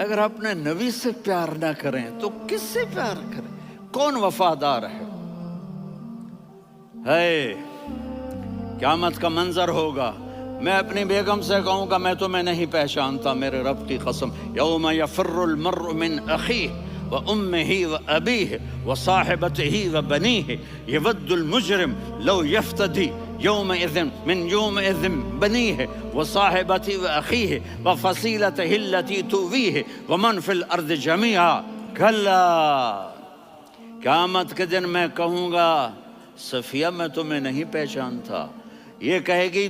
اگر اپنے نبی سے پیار نہ کریں تو کس سے پیار کریں؟ کون وفادار ہے؟ قیامت کا منظر ہوگا، میں اپنی بیگم سے کہوں گا میں تمہیں نہیں پہچانتا، میرے رب کی قسم، یوم یفر المرء من اخیہ وامہ وابیہ وصاحبتہ وبنیہ یود المجرم لو یفتدی یومئذ من یومئذ بنیہ وصاحبتہ واخیہ وفصیلتہ التی تؤویہ ومن فی الارض جمیعا کلا، قیامت کے دن میں کہوں گا صفیہ میں تمہیں نہیں پہچانتا، یہ کہے گی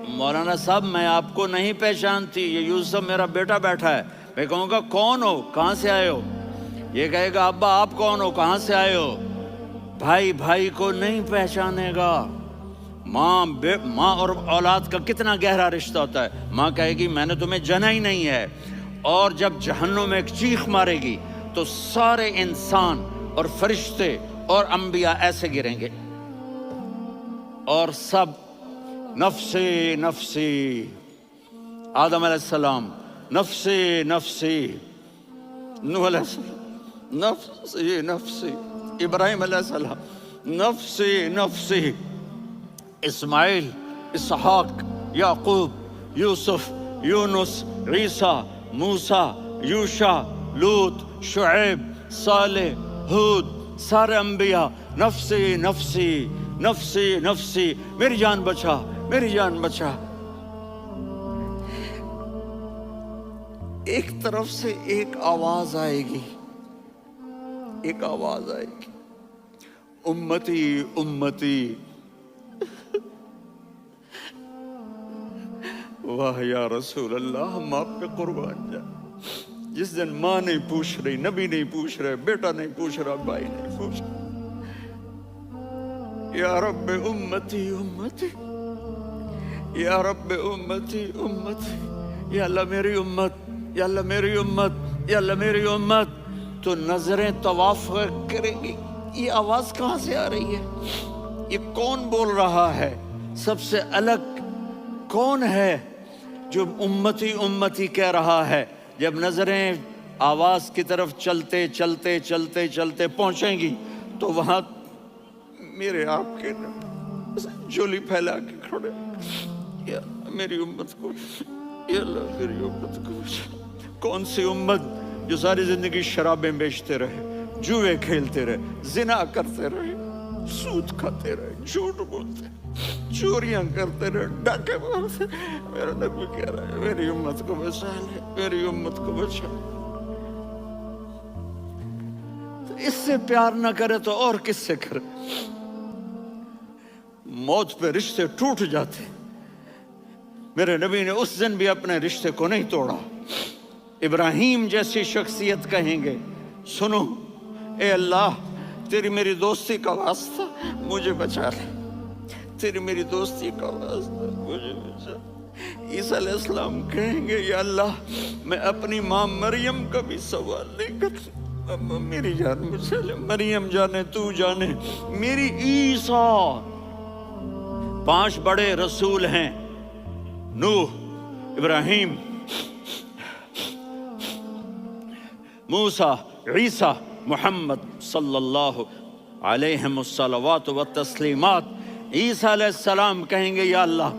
مولانا صاحب میں آپ کو نہیں پہچانتی، یہ یوسف میرا بیٹا بیٹھا ہے، میں کہوں گا کون ہو، کہاں سے آئے ہو؟ یہ کہے گا ابا آپ کون ہو، کہاں سے آئے ہو؟ بھائی بھائی کو نہیں پہچانے گا۔ ماں اور اولاد کا کتنا گہرا رشتہ ہوتا ہے، ماں کہے گی میں نے تمہیں جنا ہی نہیں ہے، اور جب جہنم میں ایک چیخ مارے گی تو سارے انسان اور فرشتے اور انبیاء ایسے گریں گے اور سب نفسی نفسی، آدم علیہ السلام نفسی نفسی، نوح علیہ السلام نفسی نفسی، ابراہیم علیہ السلام نفسی نفسی، اسماعیل، اسحاق، یعقوب، یوسف، یونس، عیسیٰ، موسیٰ، یوشع، لوط، شعیب، صالح، ہود، سارے انبیاء نفسی نفسی نفسی نفسی، میری جان بچا میری جان بچا۔ ایک طرف سے ایک آواز آئے گی، ایک آواز آئے گی، امتی امتی، واہ یا رسول اللہ ہم آپ پہ قربان جائیں۔ جس دن ماں نہیں پوچھ رہی، نبی نہیں پوچھ رہے، بیٹا نہیں پوچھ رہا، بھائی نہیں پوچھ رہا، یا رب امتی امتی، یا رب امتی امتی، یا اللہ میری امت، یا اللہ میری امت، یا اللہ میری امت، تو نظریں طواف کریں گی، یہ آواز کہاں سے آ رہی ہے؟ یہ کون بول رہا ہے؟ سب سے الگ کون ہے جو امتی امتی کہہ رہا ہے؟ جب نظریں آواز کی طرف چلتے چلتے چلتے چلتے پہنچیں گی تو وہاں میرے آپ کے جھولی پھیلا کے کھڑے، یا میری امت کو، یا اللہ میری امت کو۔ کون سی امت جو ساری زندگی شرابیں بیچتے رہے، جوئے کھیلتے رہے، زنا کرتے رہے، سود کھاتے رہے، جھوٹ بولتے رہے، چوریاں کرتے رہے، ڈاکے مارتے، میرا نبی کہہ رہا ہے میری امت کو بچا لے، میری امت کو بچا لے۔ تو اس سے پیار نہ کرے تو اور کس سے کرے؟ موت پہ رشتے ٹوٹ جاتے، میرے نبی نے اس دن بھی اپنے رشتے کو نہیں توڑا۔ ابراہیم جیسی شخصیت کہیں گے سنو اے اللہ تیری میری دوستی کا واسطہ مجھے بچا لے، تیری میری دوستی کا واسطہ مجھے بچا لے۔ عیسیٰ علیہ السلام کہیں گے یا اللہ میں اپنی ماں مریم کا بھی سوال نہیں کرتا، میری جان بچا لے، مریم جانے تو جانے میری عیسیٰ۔ 5 بڑے رسول ہیں، نوح، ابراہیم، موسیٰ، عیسیٰ، محمد صلی اللہ علیہ الصلوات والتسلیمات۔ عیسیٰ علیہ السلام کہیں گے یا اللہ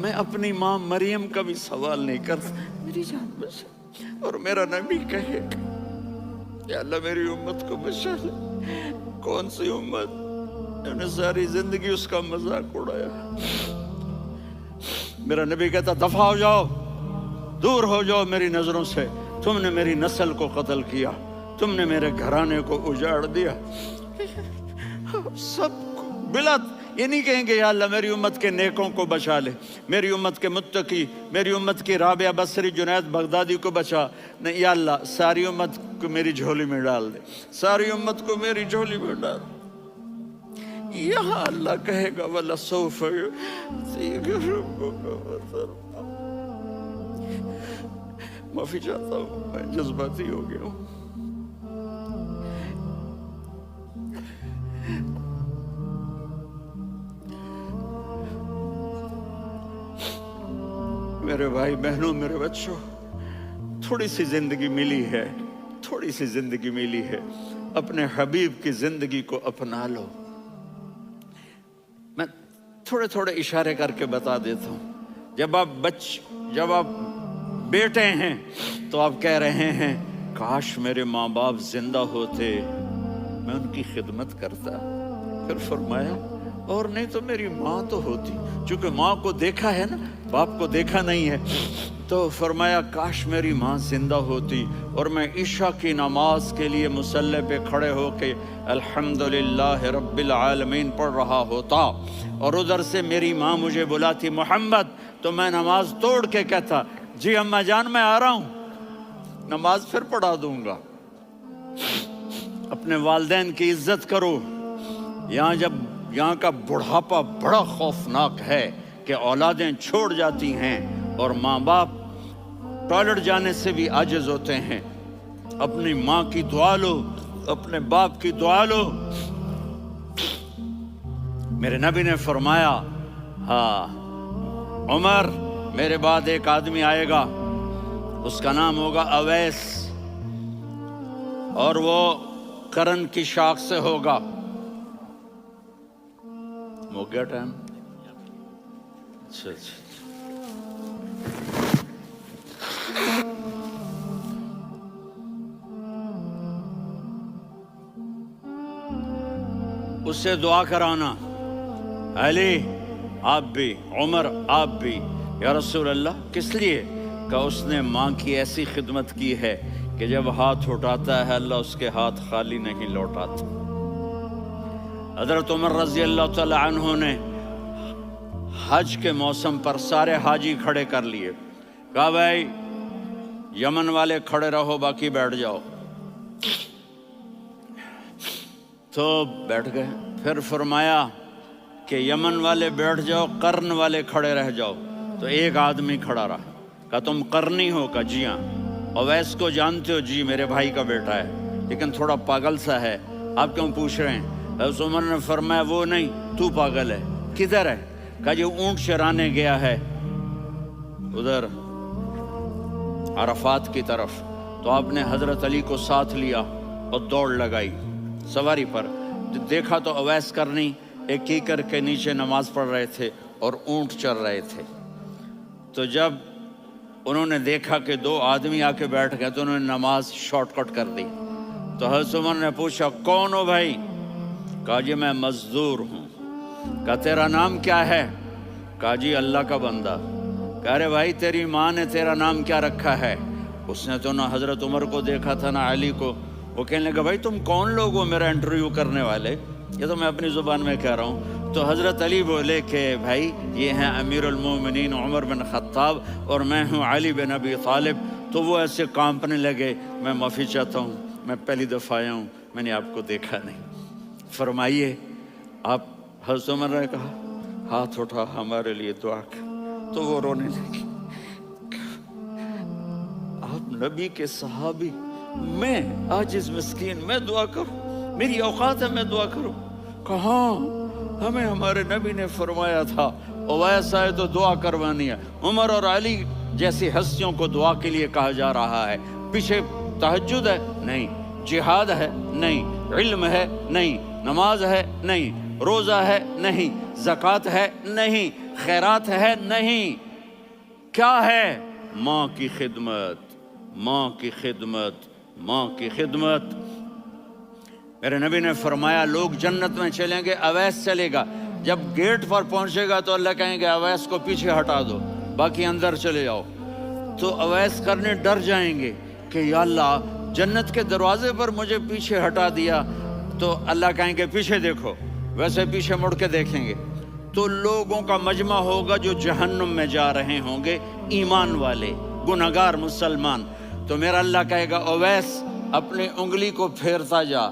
میں اپنی ماں مریم کا بھی سوال نہیں کرتا، میری جان بچا۔ اور میرا نبی کہے گا یا اللہ میری امت کو بچا لے۔ کون سی امت انہوں نے ساری زندگی اس کا مذاق اڑایا؟ میرا نبی کہتا دفع ہو جاؤ، دور ہو جاؤ میری نظروں سے، تم نے میری نسل کو قتل کیا، تم نے میرے گھرانے کو اجاڑ دیا۔ سب کو بلا یہ نہیں کہیں گے یا اللہ میری امت کے نیکوں کو بچا لے، میری امت کے متقی، میری امت کی رابعہ بصری، جنید بغدادی کو بچا، نہیں یا اللہ ساری امت کو میری جھولی میں ڈال دے، ساری امت کو میری جھولی میں ڈال دے۔ یہاں اللہ کہے گا وَلَسَوْفَ يُعْطِيكَ رَبُّكَ فَتَرْضَىٰ۔ معافی چاہتا ہوں میں جذباتی ہو گیا ہوں۔ میرے بھائی بہنوں، میرے بچوں، تھوڑی سی زندگی ملی ہے، تھوڑی سی زندگی ملی ہے، اپنے حبیب کی زندگی کو اپنا لو۔ میں تھوڑے تھوڑے اشارے کر کے بتا دیتا ہوں۔ جب آپ بیٹے ہیں تو آپ کہہ رہے ہیں کاش میرے ماں باپ زندہ ہوتے، میں ان کی خدمت کرتا۔ پھر فرمایا اور نہیں تو میری ماں تو ہوتی، چونکہ ماں کو دیکھا ہے نا، باپ کو دیکھا نہیں ہے، تو فرمایا کاش میری ماں زندہ ہوتی اور میں عشاء کی نماز کے لیے مصلی پہ کھڑے ہو کے الحمدللہ رب العالمین پڑھ رہا ہوتا، اور ادھر سے میری ماں مجھے بلاتی محمد، تو میں نماز توڑ کے کہتا جی اماں جان میں آ رہا ہوں، نماز پھر پڑھا دوں گا۔ اپنے والدین کی عزت کرو۔ یہاں کا بڑھاپا بڑا خوفناک ہے کہ اولادیں چھوڑ جاتی ہیں اور ماں باپ ٹوائلٹ جانے سے بھی عاجز ہوتے ہیں۔ اپنی ماں کی دعا لو، اپنے باپ کی دعا لو۔ میرے نبی نے فرمایا ہاں عمر میرے بعد ایک آدمی آئے گا، اس کا نام ہوگا اویس، اور وہ کرن کی شاخ سے ہوگا۔ ہو گیا ٹائم؟ اچھا اس سے دعا کرانا، علی آپ بھی، عمر آپ بھی، یا رسول اللہ کس لیے؟ کہ اس نے ماں کی ایسی خدمت کی ہے کہ جب ہاتھ اٹھاتا ہے اللہ اس کے ہاتھ خالی نہیں لوٹاتا۔ حضرت عمر رضی اللہ تعالی عنہ نے حج کے موسم پر سارے حاجی کھڑے کر لیے، کہا بھائی یمن والے کھڑے رہو باقی بیٹھ جاؤ، تو بیٹھ گئے۔ پھر فرمایا کہ یمن والے بیٹھ جاؤ، قرن والے کھڑے رہ جاؤ، تو ایک آدمی کھڑا رہا، کہا تم قرنی ہو؟ کہا جی ہاں۔ اویس کو جانتے ہو؟ جی میرے بھائی کا بیٹا ہے لیکن تھوڑا پاگل سا ہے، آپ کیوں پوچھ رہے ہیں؟ حضرت عمر نے فرمایا وہ نہیں، تو پاگل ہے۔ کدھر ہے؟ کہا جی اونٹ چرانے گیا ہے ادھر عرفات کی طرف۔ تو آپ نے حضرت علی کو ساتھ لیا اور دوڑ لگائی سواری پر، دیکھا تو اویس کرنی ایک کیکر کے نیچے نماز پڑھ رہے تھے اور اونٹ چر رہے تھے۔ تو جب انہوں نے دیکھا کہ دو آدمی آ کے بیٹھ گئے تو انہوں نے نماز شارٹ کٹ کر دی۔ تو حضرت عمر نے پوچھا کون ہو بھائی؟ کہا جی میں مزدور ہوں۔ کہا تیرا نام کیا ہے؟ کہا جی اللہ کا بندہ۔ کہا ارے بھائی تیری ماں نے تیرا نام کیا رکھا ہے؟ اس نے تو نہ حضرت عمر کو دیکھا تھا نہ علی کو۔ وہ کہنے لگا بھائی تم کون لوگ ہو میرا انٹرویو کرنے والے؟ یہ تو میں اپنی زبان میں کہہ رہا ہوں۔ تو حضرت علی بولے کہ بھائی یہ ہیں امیر المومنین عمر بن خطاب اور میں ہوں علی بن ابی طالب۔ تو وہ ایسے کانپنے لگے، میں معافی چاہتا ہوں، میں پہلی دفعہ آیا ہوں، میں نے آپ کو دیکھا نہیں، فرمائیے آپ۔ حضرت عمر نے کہا ہاتھ اٹھا ہمارے لیے دعا کر، تو وہ رونے لگے۔ آپ نبی کے صحابی، میں عاجز مسکین میں دعا کروں؟ میری اوقات ہے میں دعا کروں؟ کہاں؟ ہمیں ہمارے نبی نے فرمایا تھا اویس آئے تو دعا کروانی ہے۔ عمر اور علی جیسی ہستیوں کو دعا کے لیے کہا جا رہا ہے۔ پیچھے تہجد ہے؟ نہیں۔ جہاد ہے؟ نہیں۔ علم ہے؟ نہیں۔ نماز ہے؟ نہیں۔ روزہ ہے؟ نہیں۔ زکوٰۃ ہے؟ نہیں۔ خیرات ہے؟ نہیں۔ کیا ہے؟ ماں کی خدمت، ماں کی خدمت، ماں کی خدمت۔ میرے نبی نے فرمایا لوگ جنت میں چلیں گے، اویس چلے گا، جب گیٹ پر پہنچے گا تو اللہ کہیں گے اویس کو پیچھے ہٹا دو، باقی اندر چلے جاؤ۔ تو اویس کرنے ڈر جائیں گے کہ یا اللہ جنت کے دروازے پر مجھے پیچھے ہٹا دیا، تو اللہ کہیں گے پیچھے دیکھو، ویسے پیچھے مڑ کے دیکھیں گے تو لوگوں کا مجمع ہوگا جو جہنم میں جا رہے ہوں گے، ایمان والے، گنہگار مسلمان۔ تو میرا اللہ کہے گا اویس اپنی انگلی کو پھیرتا جا،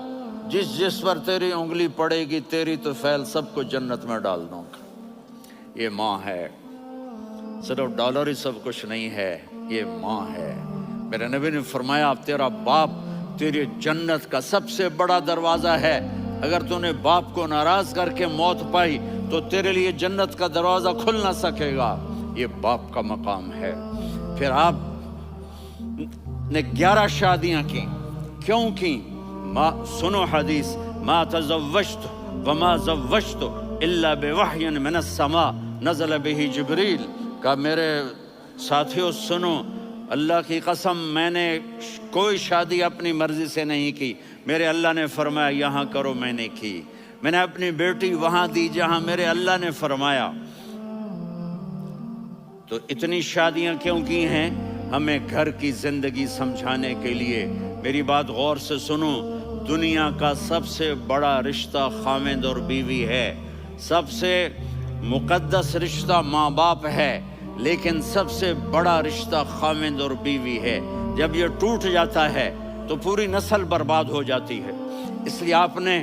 جس پر تیری انگلی پڑے گی تیری تو فیل سب کو جنت میں ڈال دوں گا۔ یہ ماں ہے، صرف ڈالر ہی سب کچھ نہیں ہے، یہ ماں ہے۔ میرے نبی نے فرمایا تیرا باپ تیری جنت کا سب سے بڑا دروازہ ہے، اگر تو نے باپ کو ناراض کر کے موت پائی تو تیرے لیے جنت کا دروازہ کھل نہ سکے گا۔ یہ باپ کا مقام ہے۔ پھر آپ نے 11 شادیاں کی. کیوں کی؟ سنو حدیث، ما تزوجت وما زوجت الا بوحی من السماء نزل به جبریل. کہا میرے ساتھیوں سنو، اللہ کی قسم میں نے کوئی شادی اپنی مرضی سے نہیں کی. میرے اللہ نے فرمایا یہاں کرو، میں نے کی. میں نے اپنی بیٹی وہاں دی جہاں میرے اللہ نے فرمایا. تو اتنی شادیاں کیوں کی ہیں؟ ہمیں گھر کی زندگی سمجھانے کے لیے. میری بات غور سے سنو، دنیا کا سب سے بڑا رشتہ خاوند اور بیوی ہے. سب سے مقدس رشتہ ماں باپ ہے، لیکن سب سے بڑا رشتہ خاوند اور بیوی ہے. جب یہ ٹوٹ جاتا ہے تو پوری نسل برباد ہو جاتی ہے. اس لیے آپ نے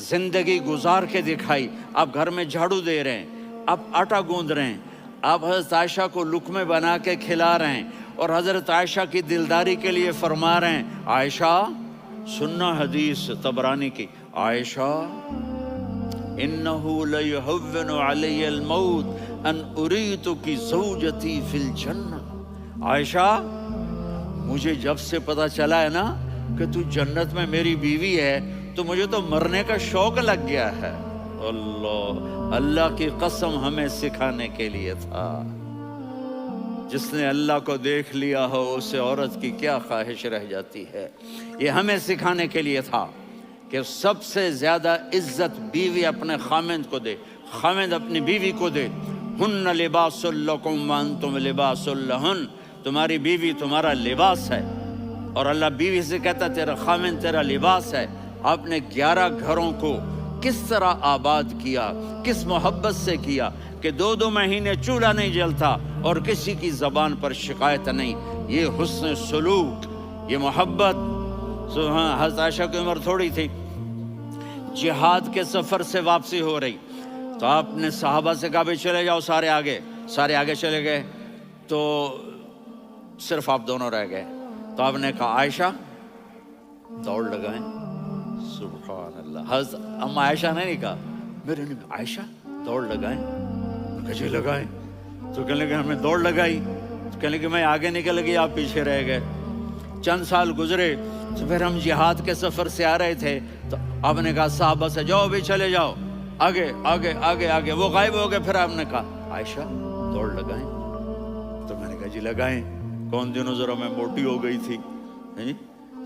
زندگی گزار کے دکھائی. آپ گھر میں جھاڑو دے رہے ہیں، آپ آٹا گوندھ رہے ہیں، آپ حضرت عائشہ کو لقمے بنا کے کھلا رہے ہیں، اور حضرت عائشہ کی دلداری کے لیے فرما رہے ہیں عائشہ سننا حدیث طبرانی کی، عائشہ انہو لیہون علی الموت ان اریتکی زوجتی فی الجنہ. عائشہ مجھے جب سے پتا چلا ہے نا کہ تو جنت میں میری بیوی ہے تو مجھے تو مرنے کا شوق لگ گیا ہے. اللہ کی قسم ہمیں سکھانے کے لیے تھا. جس نے اللہ کو دیکھ لیا ہو اسے عورت کی کیا خواہش رہ جاتی ہے. یہ ہمیں سکھانے کے لیے تھا کہ سب سے زیادہ عزت بیوی اپنے خاوند کو دے، خاوند اپنی بیوی کو دے. ہن لباس لکم وانتم لباس لہن، تمہاری بیوی تمہارا لباس ہے. اور اللہ بیوی سے کہتا تیرا خاوند تیرا لباس ہے. آپ نے 11 گھروں کو کس طرح آباد کیا، کس محبت سے کیا کہ 2 مہینے چولہا نہیں جلتا اور کسی کی زبان پر شکایت نہیں. یہ حسن سلوک، یہ محبت. حضرت عائشہ کی عمر تھوڑی تھی، جہاد کے سفر سے واپسی ہو رہی تو آپ نے صحابہ سے کہا بھی چلے جاؤ سارے آگے چلے گئے تو صرف آپ دونوں رہ گئے. تو آپ نے کہا عائشہ دوڑ لگائیں. سبحان اللہ. حضرت اما عائشہ نے نہیں کہا، میرے نے عائشہ دوڑ لگائیں. کہا لگائیں. تو کہنے لگے ہمیں دوڑ لگائی. تو کہنے لگے میں آگے نکل گئی، آپ پیچھے رہ گئے. چند سال گزرے تو پھر ہم جہاد کے سفر سے آ رہے تھے تو آپ نے کہا صحابہ سے جاؤ بھی چلے جاؤ آگے آگے آگے آگے. وہ غائب ہو گئے. پھر آپ نے کہا عائشہ دوڑ لگائیں. تو میں نے کہا جی لگائیں. کون دنوں ذرا میں موٹی ہو گئی تھی،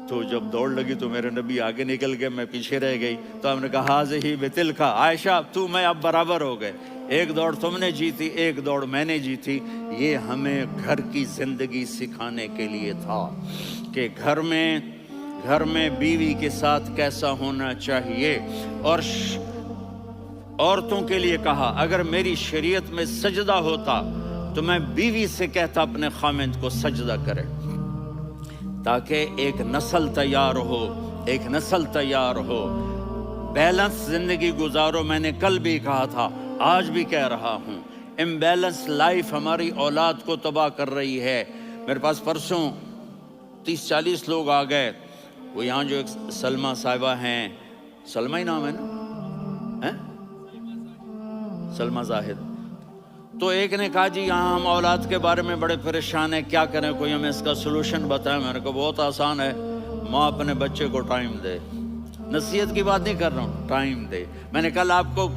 تو جب دوڑ لگی تو میرے نبی آگے نکل گئے، میں پیچھے رہ گئی. تو ہم نے کہا ہاذہ بتلکا، عائشہ تو میں اب برابر ہو گئے. ایک دوڑ تم نے جیتی، ایک دوڑ میں نے جیتی. یہ ہمیں گھر کی زندگی سکھانے کے لیے تھا کہ گھر میں بیوی کے ساتھ کیسا ہونا چاہیے. اور عورتوں کے لیے کہا اگر میری شریعت میں سجدہ ہوتا تو میں بیوی سے کہتا اپنے خاوند کو سجدہ کرے، تاکہ ایک نسل تیار ہو. بیلنس زندگی گزارو. میں نے کل بھی کہا تھا، آج بھی کہہ رہا ہوں، امبیلنس لائف ہماری اولاد کو تباہ کر رہی ہے. میرے پاس پرسوں 30-40 لوگ آ گئے. وہ یہاں جو ایک سلمہ صاحبہ ہیں، سلمہ ہی نام ہے نا، سلمہ زاہد. تو ایک نے کہا جی یہاں ہم اولاد کے بارے میں بڑے پریشان ہیں، کیا کریں، کوئی ہمیں اس کا سلوشن بتائیں. میں نے کہا بہت آسان ہے، ماں اپنے بچے کو ٹائم دے. نصیحت کی بات نہیں کر رہا ہوں، ٹائم دے. میں نے کل آپ کو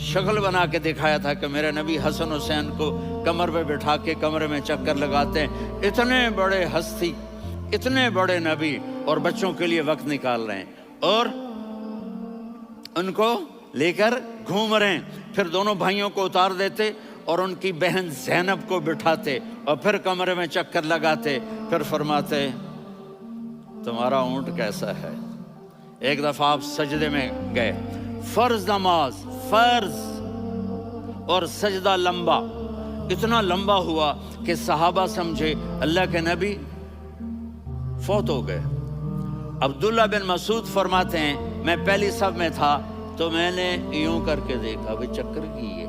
شکل بنا کے دکھایا تھا کہ میرے نبی حسن حسین کو کمر پہ بٹھا کے کمرے میں چکر لگاتے ہیں. اتنے بڑے ہستی، اتنے بڑے نبی، اور بچوں کے لیے وقت نکال رہے ہیں اور ان کو لے کر گھوم رہے ہیں. پھر دونوں بھائیوں کو اتار دیتے اور ان کی بہن زینب کو بٹھاتے اور پھر کمرے میں چکر لگاتے. پھر فرماتے تمہارا اونٹ کیسا ہے. ایک دفعہ آپ سجدے میں گئے، فرض نماز، فرض، اور سجدہ لمبا، اتنا لمبا ہوا کہ صحابہ سمجھے اللہ کے نبی فوت ہو گئے. عبداللہ بن مسعود فرماتے ہیں میں پہلی صف میں تھا تو میں نے یوں کر کے دیکھا بھی چکر کی ہے،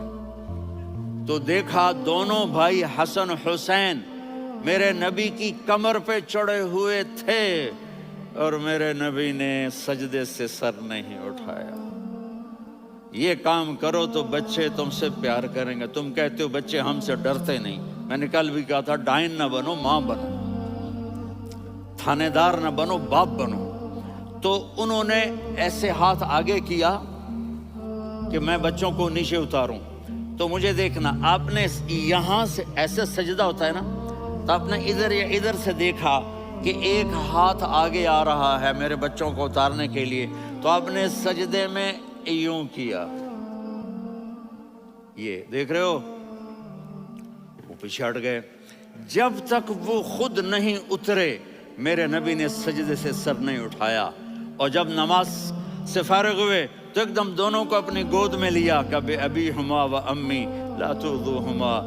تو دیکھا دونوں بھائی حسن حسین میرے نبی کی کمر پہ چڑھے ہوئے تھے اور میرے نبی نے سجدے سے سر نہیں اٹھایا. یہ کام کرو تو بچے تم سے پیار کریں گے. تم کہتے ہو بچے ہم سے ڈرتے نہیں. میں نے کل بھی کہا تھا ڈائن نہ بنو، ماں بنو. تھانے دار نہ بنو، باپ بنو۔ تو انہوں نے ایسے ہاتھ آگے کیا کہ میں بچوں کو نیچے اتاروں۔ تو مجھے دیکھنا، آپ نے یہاں سے ایسے سجدہ ہوتا ہے نا، تو آپ نے ادھر یا ادھر سے دیکھا کہ ایک ہاتھ آگے آ رہا ہے میرے بچوں کو اتارنے کے لیے، تو آپ نے سجدے میں یوں کیا، یہ دیکھ رہے ہو، وہ پیچھے ہٹ گئے۔ جب تک وہ خود نہیں اترے میرے نبی نے سجدے سے سر نہیں اٹھایا۔ اور جب نماز سے فارغ ہوئے تو ایک دم دونوں کو اپنی گود میں لیا، کہ ابی ہما و امی لا تؤذوہما،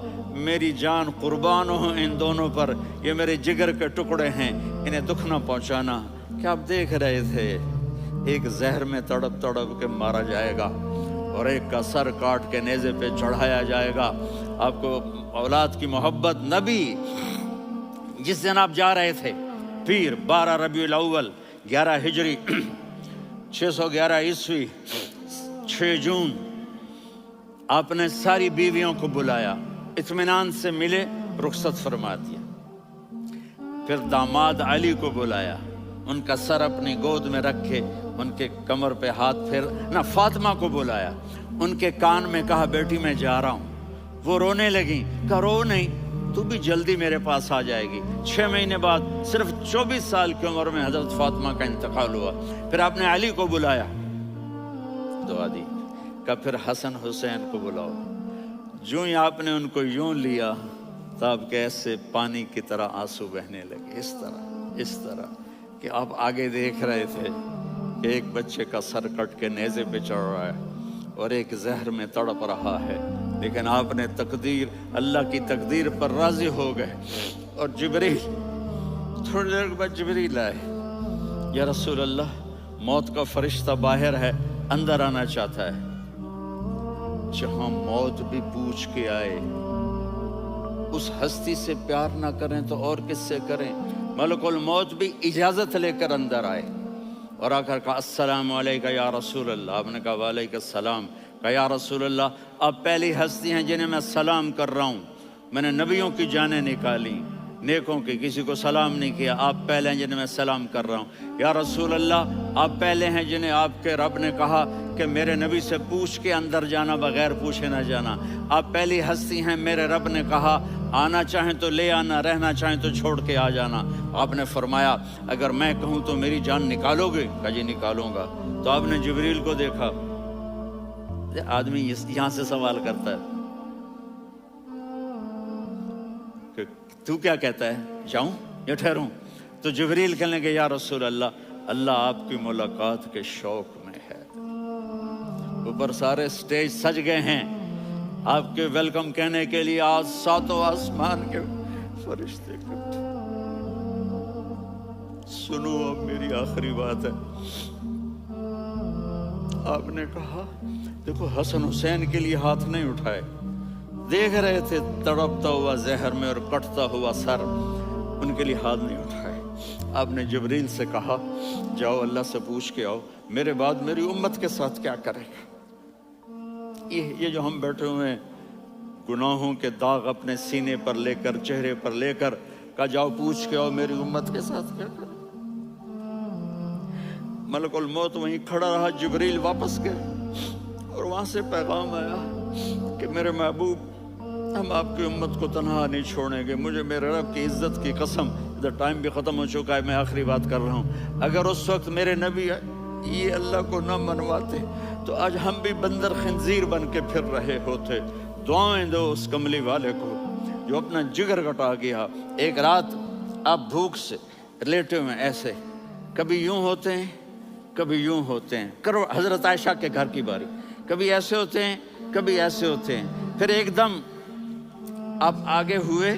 میری جان قربان ہو ان دونوں پر، یہ میرے جگر کے ٹکڑے ہیں، انہیں دکھ نہ پہنچانا۔ کیا آپ دیکھ رہے تھے ایک زہر میں تڑپ تڑپ کے مارا جائے گا اور ایک کا سر کاٹ کے نیزے پہ چڑھایا جائے گا۔ آپ کو اولاد کی محبت، نبی جس دن آپ جا رہے تھے پیر 12 ربیع الاول 11 ہجری 611 عیسوی 6 جون، آپ نے ساری بیویوں کو بلایا، اطمینان سے ملے، رخصت فرما دیا۔ پھر داماد علی کو بلایا، ان کا سر اپنی گود میں رکھے، ان کے کمر پہ ہاتھ پھیر نہ، فاطمہ کو بلایا، ان کے کان میں کہا بیٹی میں جا رہا ہوں۔ وہ رونے لگیں، کہا رو نہیں، تو بھی جلدی میرے پاس آ جائے گی۔ 6 مہینے بعد صرف 24 سال کی عمر میں حضرت فاطمہ کا انتقال ہوا۔ پھر آپ نے علی کو بلایا، دعا دی، کہا پھر حسن حسین کو بلاؤ۔ جو ہی آپ نے ان کو یوں لیا تو آپ کے ایسے پانی کی طرح آنسو بہنے لگے، اس طرح کہ آپ آگے دیکھ رہے تھے کہ ایک بچے کا سر کٹ کے نیزے پہ چڑھ رہا ہے اور ایک زہر میں تڑپ رہا ہے، لیکن آپ نے تقدیر، اللہ کی تقدیر پر راضی ہو گئے۔ اور جبریل، تھوڑی دیر کے بعد جبریل آئے، یا رسول اللہ موت کا فرشتہ باہر ہے، اندر آنا چاہتا ہے۔ جہاں موت بھی پوچھ کے آئے، اس ہستی سے پیار نہ کریں تو اور کس سے کریں؟ ملک الموت بھی اجازت لے کر اندر آئے اور آ کر کہا السلام علیکہ یا رسول اللہ۔ آپ نے کہا وعلیکم السلام۔ کہا یا رسول اللہ، آپ پہلی ہستی ہیں جنہیں میں سلام کر رہا ہوں، میں نے نبیوں کی جانیں نکالی، نیکوں کی، کسی کو سلام نہیں کیا، آپ پہلے ہیں جنہیں میں سلام کر رہا ہوں۔ یا رسول اللہ، آپ پہلے ہیں جنہیں آپ کے رب نے کہا کہ میرے نبی سے پوچھ کے اندر جانا، بغیر پوچھے نہ جانا۔ آپ پہلی ہستی ہیں، میرے رب نے کہا آنا چاہیں تو لے آنا، رہنا چاہیں تو چھوڑ کے آ جانا۔ آپ نے فرمایا اگر میں کہوں تو میری جان نکالو گے؟ کہا جی نکالوں گا۔ تو آپ نے جبریل کو دیکھا، آدمی یہاں سے سوال کرتا ہے کہ تو کیا کہتا ہے، جاؤں یا ٹھہروں؟ تو جبریل کہنے لگے یا رسول اللہ، اللہ آپ کی ملاقات کے شوق میں ہے۔ اوپر سارے سٹیج سج گئے ہیں آپ کے ویلکم کہنے کے لیے، آج 7 آسمان کے فرشتے اکٹھے۔ سنو اب میری آخری بات ہے۔ آپ نے کہا دیکھو حسن حسین کے لیے ہاتھ نہیں اٹھائے، دیکھ رہے تھے تڑپتا ہوا زہر میں اور کٹتا ہوا سر، ان کے لیے ہاتھ نہیں اٹھائے۔ آپ نے جبریل سے کہا جاؤ اللہ سے پوچھ کے آؤ میرے بعد میری امت کے ساتھ کیا کرے گا۔ یہ جو ہم بیٹھے ہوئے ہیں گناہوں کے داغ اپنے سینے پر لے کر، چہرے پر لے کر، کہا جاؤ پوچھ کے آؤ میری امت کے ساتھ کیا کرے۔ ملک الموت وہیں کھڑا رہا، جبریل واپس گئے اور وہاں سے پیغام آیا کہ میرے محبوب ہم آپ کی امت کو تنہا نہیں چھوڑیں گے، مجھے میرے رب کی عزت کی قسم، ادھر ٹائم بھی ختم ہو چکا ہے، میں آخری بات کر رہا ہوں، اگر اس وقت میرے نبی یہ اللہ کو نہ منواتے تو آج ہم بھی بندر خنزیر بن کے پھر رہے ہوتے۔ دعائیں دو اس کملی والے کو جو اپنا جگر کٹا گیا۔ ایک رات آپ بھوک سے لیٹے ہوئے ایسے، کبھی یوں ہوتے ہیں کبھی یوں ہوتے ہیں، کرو حضرت عائشہ کے گھر کی باری، کبھی ایسے ہوتے ہیں کبھی ایسے ہوتے ہیں۔ پھر ایک دم آپ آگے ہوئے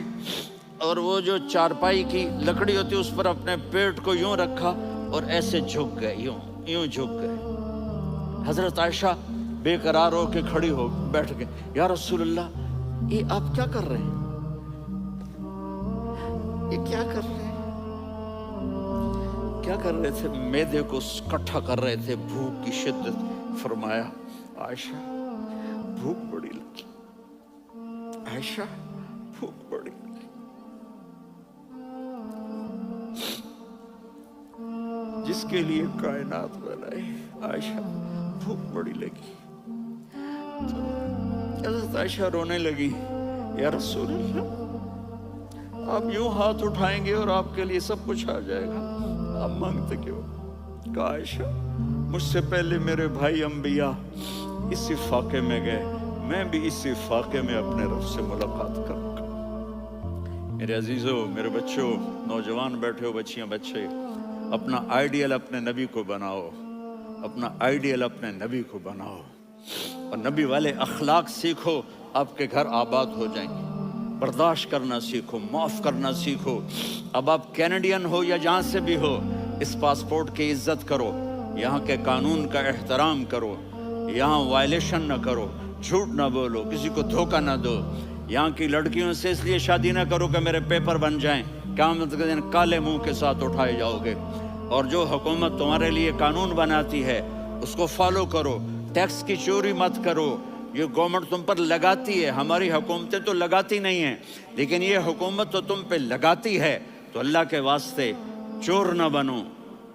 اور وہ جو چارپائی کی لکڑی ہوتی اس پر اپنے پیٹ کو یوں رکھا اور ایسے جھک گئے، یوں جھک گئے۔ حضرت عائشہ بے قرار ہو کے کھڑی ہو بیٹھ گئے، یا رسول اللہ یہ آپ کیا کر رہے ہیں، یہ کیا کر رہے ہیں؟ کیا کر رہے تھے؟ معدے کو کٹھا کر رہے تھے، بھوک کی شدت۔ فرمایا عائشہ بھوک بڑی لگی، عائشہ بھوک بڑی لگی۔ جس کے لیے کائنات بنائی. عائشہ بھوک بڑی لگی تو حضرت عائشہ رونے لگی. یا رسول اللہ، آپ یوں ہاتھ اٹھائیں گے اور آپ کے لیے سب کچھ آ جائے گا، آپ مانگتے کیوں؟ کہا عائشہ مجھ سے پہلے میرے بھائی انبیاء اسی فاقے میں گئے، میں بھی اسی فاقے میں اپنے رب سے ملاقات کروں گا. میرے عزیزوں، میرے بچوں، نوجوان بیٹھے ہو، بچیاں بچے، اپنا آئیڈیل اپنے نبی کو بناؤ، اپنا آئیڈیل اپنے نبی کو بناؤ اور نبی والے اخلاق سیکھو، آپ کے گھر آباد ہو جائیں گے. برداشت کرنا سیکھو، معاف کرنا سیکھو. اب آپ کینیڈین ہو یا جہاں سے بھی ہو، اس پاسپورٹ کی عزت کرو، یہاں کے قانون کا احترام کرو، یہاں وائلیشن نہ کرو، جھوٹ نہ بولو، کسی کو دھوکہ نہ دو. یہاں کی لڑکیوں سے اس لیے شادی نہ کرو کہ میرے پیپر بن جائیں، قیامت کے دن کالے منہ کے ساتھ اٹھائے جاؤ گے. اور جو حکومت تمہارے لیے قانون بناتی ہے اس کو فالو کرو. ٹیکس کی چوری مت کرو، یہ گورنمنٹ تم پر لگاتی ہے، ہماری حکومتیں تو لگاتی نہیں ہیں، لیکن یہ حکومت تو تم پہ لگاتی ہے. تو اللہ کے واسطے چور نہ بنو.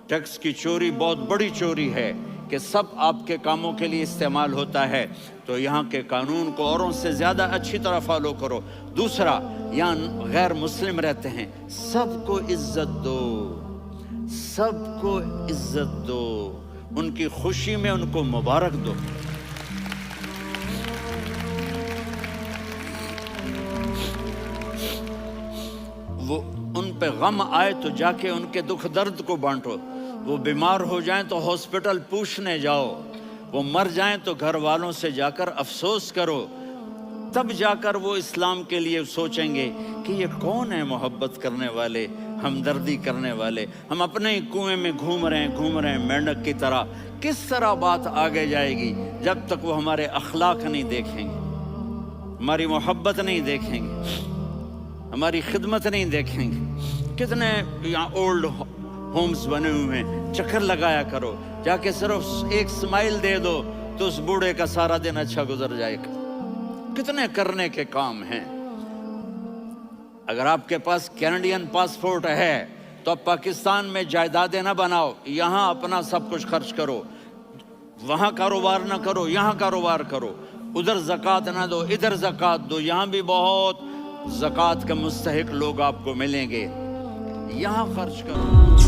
ٹیکس کی چوری بہت بڑی چوری ہے کہ سب آپ کے کاموں کے لیے استعمال ہوتا ہے. تو یہاں کے قانون کو اوروں سے زیادہ اچھی طرح فالو کرو. دوسرا، یہاں غیر مسلم رہتے ہیں، سب کو عزت دو، سب کو عزت دو، ان کی خوشی میں ان کو مبارک دو. وہ ان پہ غم آئے تو جا کے ان کے دکھ درد کو بانٹو. وہ بیمار ہو جائیں تو ہاسپٹل پوچھنے جاؤ، وہ مر جائیں تو گھر والوں سے جا کر افسوس کرو. تب جا کر وہ اسلام کے لیے سوچیں گے کہ یہ کون ہے محبت کرنے والے، ہمدردی کرنے والے. ہم اپنے ہی کنویں میں گھوم رہے ہیں مینڈک کی طرح. کس طرح بات آگے جائے گی جب تک وہ ہمارے اخلاق نہیں دیکھیں گے، ہماری محبت نہیں دیکھیں گے، ہماری خدمت نہیں دیکھیں گے. کتنے یہاں اولڈ ہومز بنے ہوئے ہیں، چکر لگایا کرو، جا کے صرف ایک سمائل دے دو تو اس بوڑھے کا سارا دن اچھا گزر جائے گا. کتنے کرنے کے کام ہیں. اگر آپ کے پاس کینیڈین پاسپورٹ ہے تو اب پاکستان میں جائیدادیں نہ بناؤ، یہاں اپنا سب کچھ خرچ کرو. وہاں کاروبار نہ کرو، یہاں کاروبار کرو. ادھر زکوٰۃ نہ دو، ادھر زکوٰۃ دو. یہاں بھی بہت زکوٰۃ کے مستحق لوگ آپ کو ملیں گے، یہاں خرچ کرو.